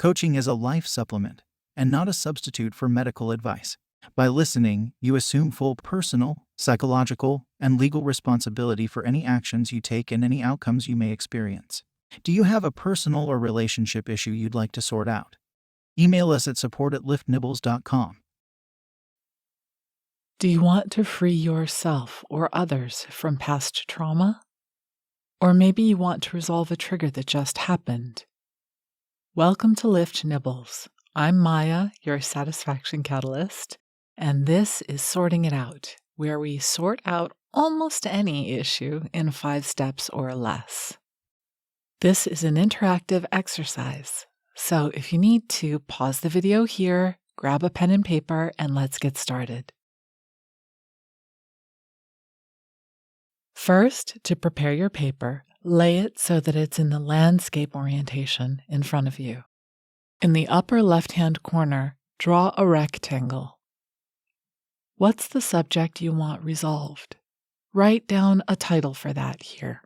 Coaching is a life supplement and not a substitute for medical advice. By listening, you assume full personal, psychological, and legal responsibility for any actions you take and any outcomes you may experience. Do you have a personal or relationship issue you'd like to sort out? Email us at support@liftnibbles.com. Do you want to free yourself or others from past trauma? Or maybe you want to resolve a trigger that just happened. Welcome to LIFTnibbles. I'm Maya, your satisfaction catalyst, and this is Sorting It Out, where we sort out almost any issue in 5 steps or less. This is an interactive exercise, so if you need to, pause the video here, grab a pen and paper, and let's get started. First, to prepare your paper, lay it so that it's in the landscape orientation in front of you. In the upper left-hand corner, draw a rectangle. What's the subject you want resolved? Write down a title for that here.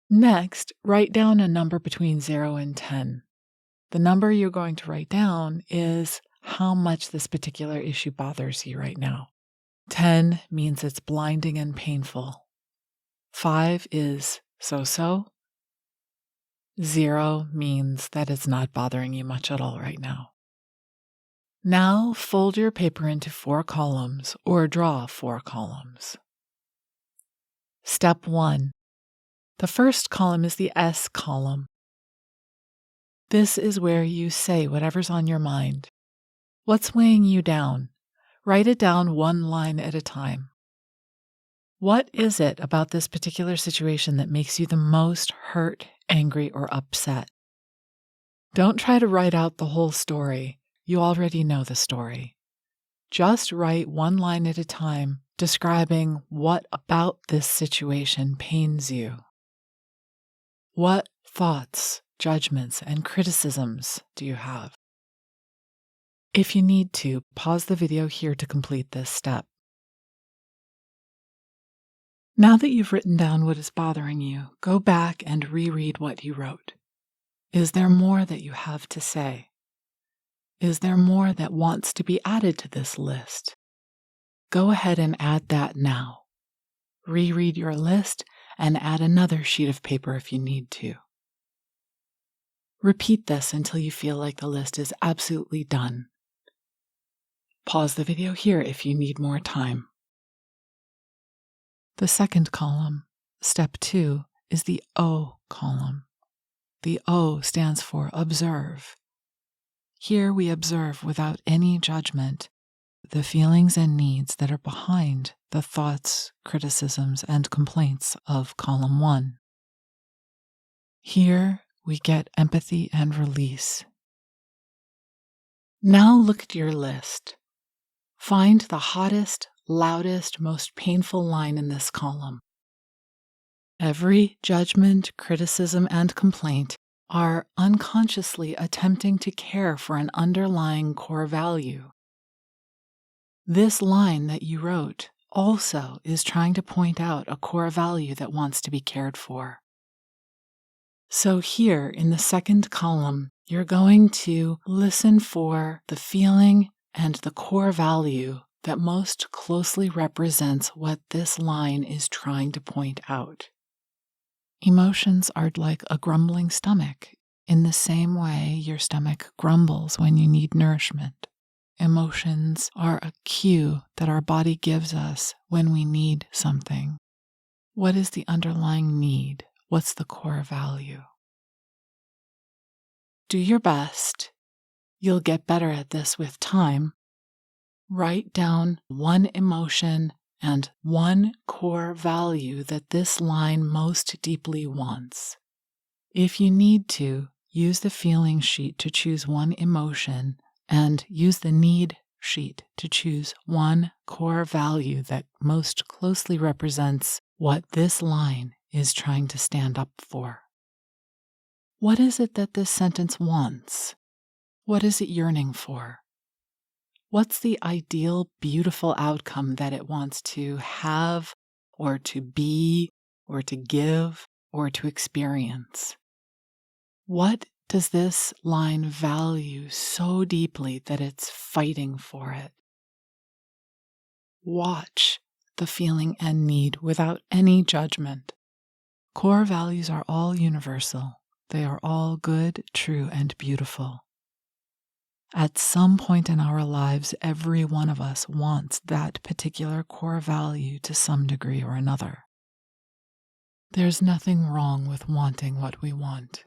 Next, write down a number between 0 and 10. The number you're going to write down is how much this particular issue bothers you right now. 10 means it's blinding and painful. 5 is so-so. 0 means that it's not bothering you much at all right now. Now fold your paper into 4 columns or draw 4 columns. Step 1. The first column is the S column. This is where you say whatever's on your mind. What's weighing you down? Write it down 1 line at a time. What is it about this particular situation that makes you the most hurt, angry, or upset? Don't try to write out the whole story. You already know the story. Just write 1 line at a time, describing what about this situation pains you. What thoughts, judgments, and criticisms do you have? If you need to, pause the video here to complete this step. Now that you've written down what is bothering you, go back and reread what you wrote. Is there more that you have to say? Is there more that wants to be added to this list? Go ahead and add that now. Reread your list and add another sheet of paper if you need to. Repeat this until you feel like the list is absolutely done. Pause the video here if you need more time. The second column, step 2, is the O column. The O stands for observe. Here we observe without any judgment the feelings and needs that are behind the thoughts, criticisms, and complaints of column 1. Here we get empathy and release. Now look at your list. Find the hottest, loudest, most painful line in this column. Every judgment, criticism, and complaint are unconsciously attempting to care for an underlying core value. This line that you wrote also is trying to point out a core value that wants to be cared for. So here in the second column, you're going to listen for the feeling and the core value that most closely represents what this line is trying to point out. Emotions are like a grumbling stomach. In the same way your stomach grumbles when you need nourishment. Emotions are a cue that our body gives us when we need something. What is the underlying need? What's the core value? Do your best. You'll get better at this with time. Write down 1 emotion and 1 core value that this line most deeply wants. If you need to, use the feeling sheet to choose 1 emotion and use the need sheet to choose 1 core value that most closely represents what this line is trying to stand up for. What is it that this sentence wants? What is it yearning for? What's the ideal, beautiful outcome that it wants to have, or to be, or to give, or to experience? What Does this line value so deeply that it's fighting for it? Watch the feeling and need without any judgment. Core values are all universal. They are all good, true, and beautiful. At some point in our lives, every one of us wants that particular core value to some degree or another. There's nothing wrong with wanting what we want.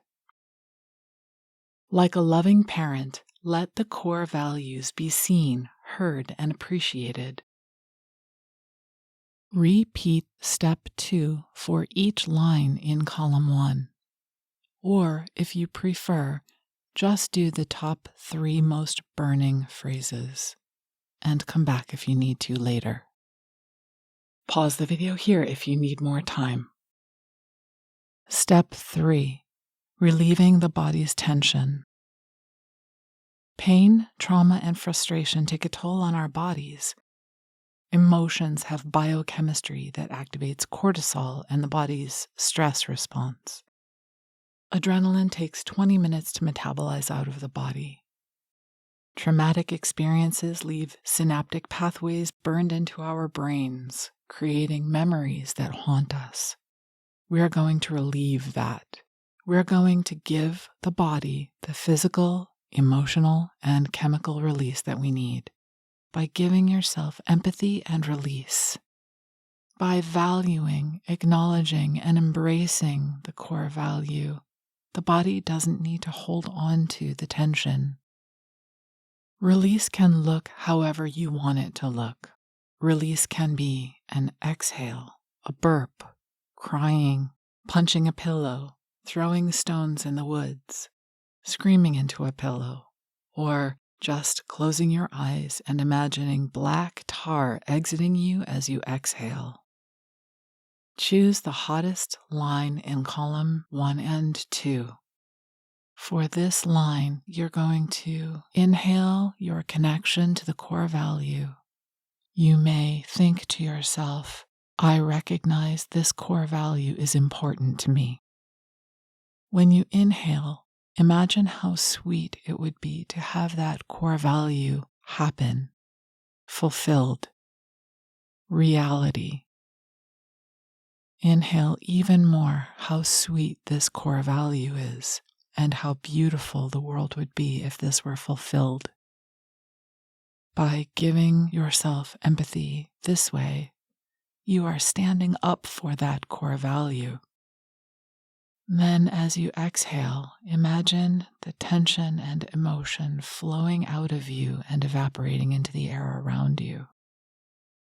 Like a loving parent, let the core values be seen, heard, and appreciated. Repeat step 2 for each line in column 1. Or, if you prefer, just do the top 3 most burning phrases, and come back if you need to later. Pause the video here if you need more time. Step 3. Relieving the body's tension. Pain, trauma, and frustration take a toll on our bodies. Emotions have biochemistry that activates cortisol and the body's stress response. Adrenaline takes 20 minutes to metabolize out of the body. Traumatic experiences leave synaptic pathways burned into our brains, creating memories that haunt us. We are going to relieve that. We're going to give the body the physical, emotional, and chemical release that we need by giving yourself empathy and release. By valuing, acknowledging, and embracing the core value, the body doesn't need to hold on to the tension. Release can look however you want it to look. Release can be an exhale, a burp, crying, punching a pillow, throwing stones in the woods, screaming into a pillow, or just closing your eyes and imagining black tar exiting you as you exhale. Choose the hottest line in column 1 and 2. For this line, you're going to inhale your connection to the core value. You may think to yourself, I recognize this core value is important to me. When you inhale, imagine how sweet it would be to have that core value happen, fulfilled, reality. Inhale even more how sweet this core value is and how beautiful the world would be if this were fulfilled. By giving yourself empathy this way, you are standing up for that core value. Then, as you exhale, imagine the tension and emotion flowing out of you and evaporating into the air around you.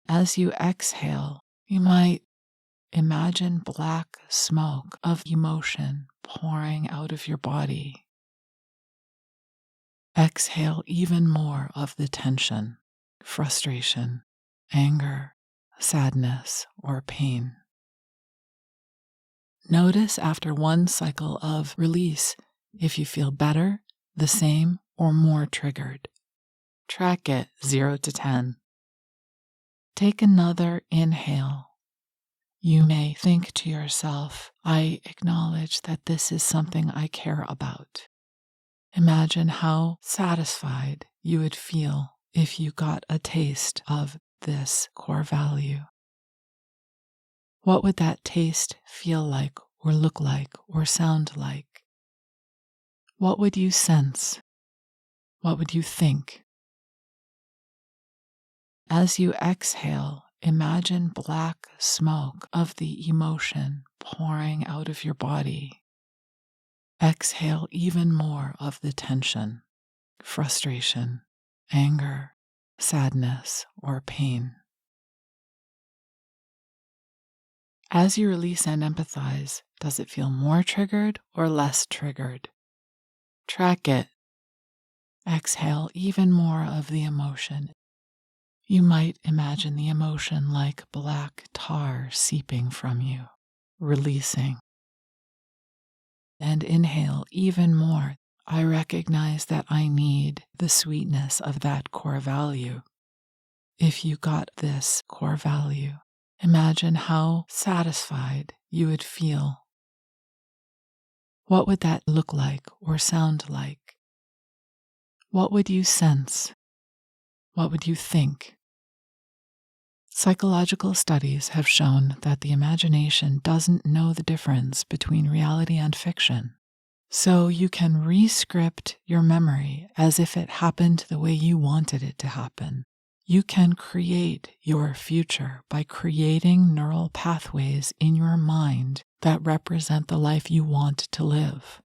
As you exhale, you might imagine black smoke of emotion pouring out of your body. Exhale even more of the tension, frustration, anger, sadness, or pain. Notice after one cycle of release if you feel better, the same, or more triggered. Track it 0 to 10. Take another inhale. You may think to yourself, I acknowledge that this is something I care about. Imagine how satisfied you would feel if you got a taste of this core value. What would that taste feel like, or look like, or sound like? What would you sense? What would you think? As you exhale, imagine black smoke of the emotion pouring out of your body. Exhale even more of the tension, frustration, anger, sadness, or pain. As you release and empathize, does it feel more triggered or less triggered? Track it. Exhale even more of the emotion. You might imagine the emotion like black tar seeping from you, releasing. And inhale even more. I recognize that I need the sweetness of that core value. If you got this core value, imagine how satisfied you would feel. What would that look like or sound like? What would you sense? What would you think? Psychological studies have shown that the imagination doesn't know the difference between reality and fiction. So you can re-script your memory as if it happened the way you wanted it to happen. You can create your future by creating neural pathways in your mind that represent the life you want to live.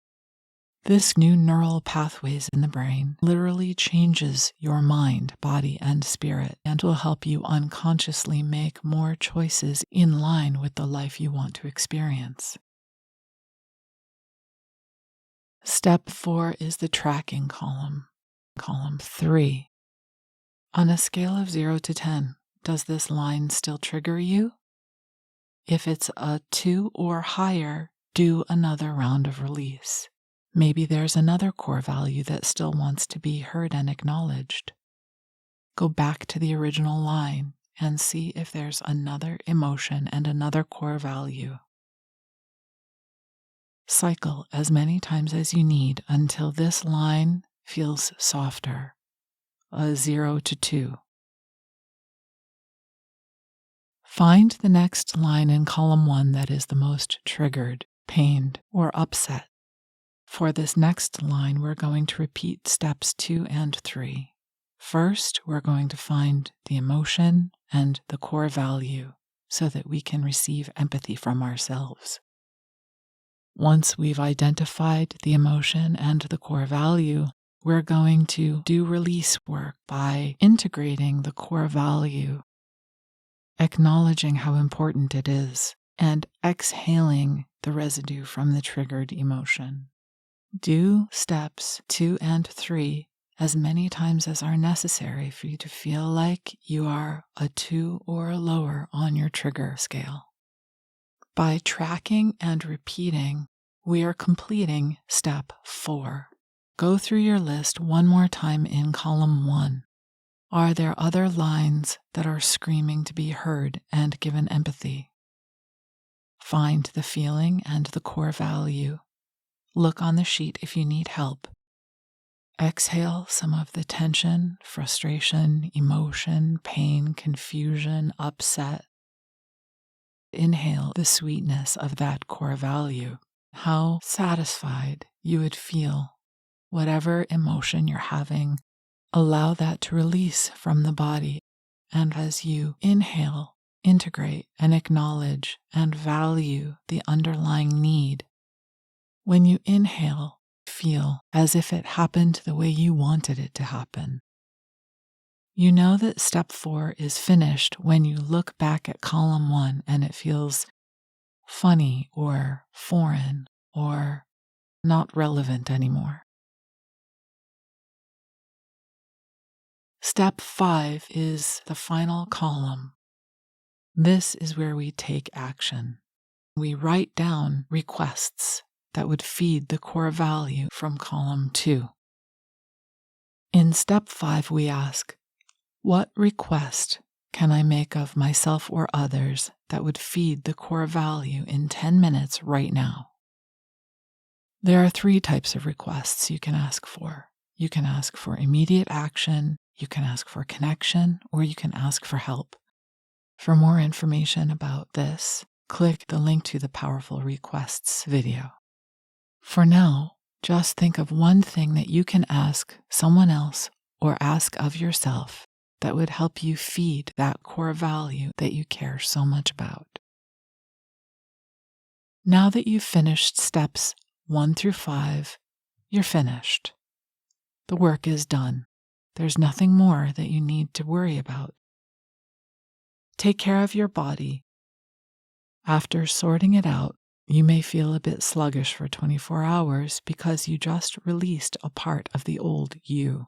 This new neural pathways in the brain literally changes your mind, body, and spirit, and will help you unconsciously make more choices in line with the life you want to experience. Step 4 is the tracking column. Column 3. On a scale of 0 to 10, does this line still trigger you? If it's a 2 or higher, do another round of release. Maybe there's another core value that still wants to be heard and acknowledged. Go back to the original line and see if there's another emotion and another core value. Cycle as many times as you need until this line feels softer, a 0 to 2. Find the next line in column 1 that is the most triggered, pained, or upset. For this next line, we're going to repeat steps 2 and 3. First, we're going to find the emotion and the core value so that we can receive empathy from ourselves. Once we've identified the emotion and the core value, we're going to do release work by integrating the core value, acknowledging how important it is, and exhaling the residue from the triggered emotion. Do steps 2 and 3 as many times as are necessary for you to feel like you are a 2 or lower on your trigger scale. By tracking and repeating, we are completing step 4. Go through your list one more time in column 1. Are there other lines that are screaming to be heard and given empathy? Find the feeling and the core value. Look on the sheet if you need help. Exhale some of the tension, frustration, emotion, pain, confusion, upset. Inhale the sweetness of that core value. How satisfied you would feel. Whatever emotion you're having, allow that to release from the body. And as you inhale, integrate and acknowledge and value the underlying need. When you inhale, feel as if it happened the way you wanted it to happen. You know that step 4 is finished when you look back at column 1 and it feels funny or foreign or not relevant anymore. Step 5 is the final column. This is where we take action. We write down requests that would feed the core value from column 2. In step 5, we ask, what request can I make of myself or others that would feed the core value in 10 minutes right now? There are 3 types of requests you can ask for. You can ask for immediate action, you can ask for connection, or you can ask for help. For more information about this, click the link to the Powerful Requests video. For now, just think of one thing that you can ask someone else or ask of yourself that would help you feed that core value that you care so much about. Now that you've finished steps 1 through 5, you're finished. The work is done. There's nothing more that you need to worry about. Take care of your body. After sorting it out, you may feel a bit sluggish for 24 hours because you just released a part of the old you.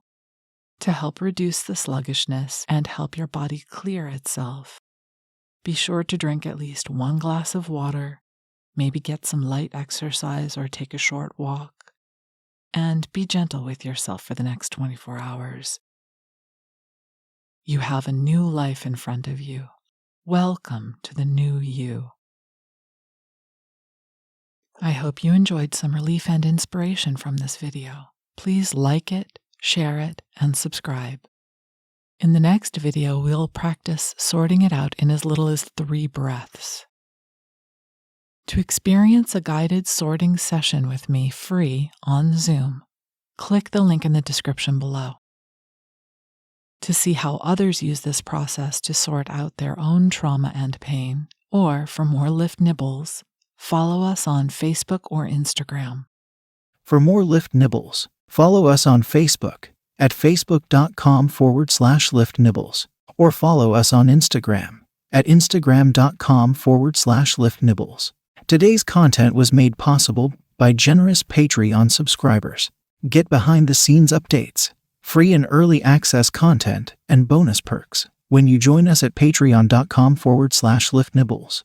To help reduce the sluggishness and help your body clear itself, be sure to drink at least 1 glass of water, maybe get some light exercise or take a short walk, and be gentle with yourself for the next 24 hours. You have a new life in front of you. Welcome to the new you. I hope you enjoyed some relief and inspiration from this video. Please like it, share it, and subscribe. In the next video, we'll practice sorting it out in as little as 3 breaths. To experience a guided sorting session with me free on Zoom, click the link in the description below. To see how others use this process to sort out their own trauma and pain, or for more LIFTnibbles, follow us on Facebook or Instagram. For more LIFTnibbles, follow us on Facebook at facebook.com/LIFTnibbles, or follow us on Instagram at instagram.com/LIFTnibbles. Today's content was made possible by generous Patreon subscribers. Get behind-the-scenes updates, free and early access content, and bonus perks when you join us at patreon.com/LIFTnibbles.